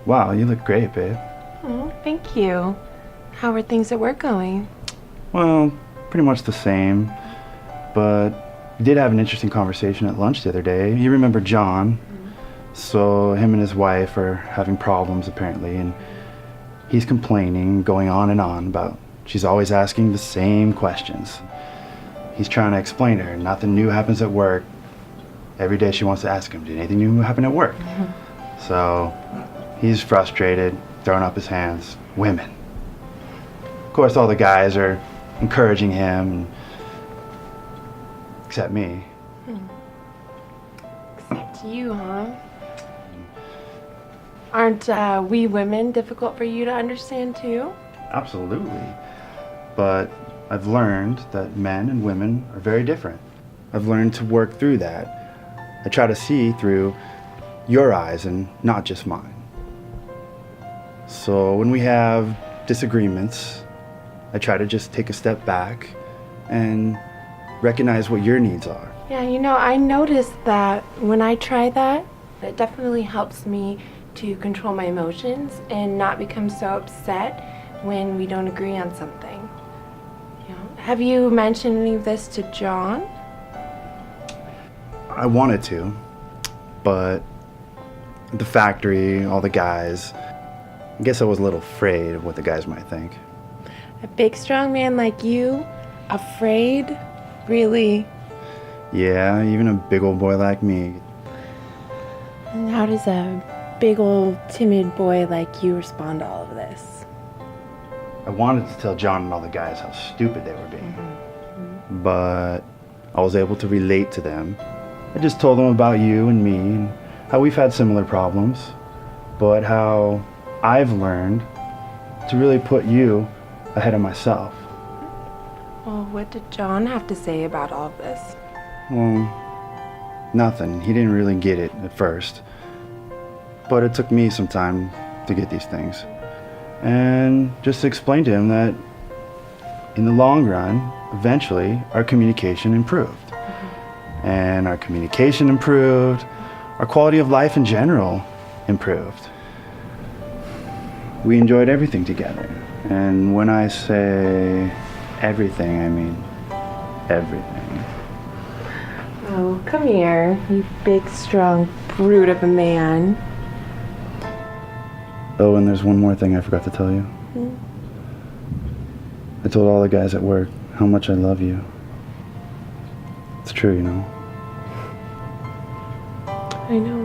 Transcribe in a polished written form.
Wow, you look great, babe. Oh, thank you. How are things at work going? Well, pretty much the same, but we did have an interesting conversation at lunch the other day. You remember John? So him and his wife are having problems apparently, and he's complaining, going on and on about she's always asking the same questions. He's trying to explain to her nothing new happens at work. Every day she wants to ask him, did anything new happen at work? So he's frustrated, throwing up his hands. Women. Of course, all the guys are encouraging him, except me. Except you, huh? Aren't we women difficult for you to understand too? Absolutely. But I've learned that men and women are very different. I've learned to work through that. I try to see through your eyes and not just mine. So when we have disagreements, I try to just take a step back and recognize what your needs are. Yeah, you know, I noticed that when I try that, it definitely helps me to control my emotions and not become so upset when we don't agree on something. You know, have you mentioned any of this to John? I wanted to, but at the factory, all the guys, I guess I was a little afraid of what the guys might think. A big, strong man like you, afraid? Really? Yeah, even a big old boy like me. And how does a big old timid boy like you respond to all of this? I wanted to tell John and all the guys how stupid they were being, but I was able to relate to them. I just told them about you and me and how we've had similar problems, but how I've learned to really put you ahead of myself. Well, what did John have to say about all of this? Well, nothing. He didn't really get it at first, but it took me some time to get these things. And just to explain to him that in the long run, eventually, our communication improved. And our communication improved, our quality of life in general improved. We enjoyed everything together. And when I say everything, I mean everything. Oh, come here, you big, strong brute of a man. Oh, and there's one more thing I forgot to tell you. I told all the guys at work how much I love you. It's true, you know. I know.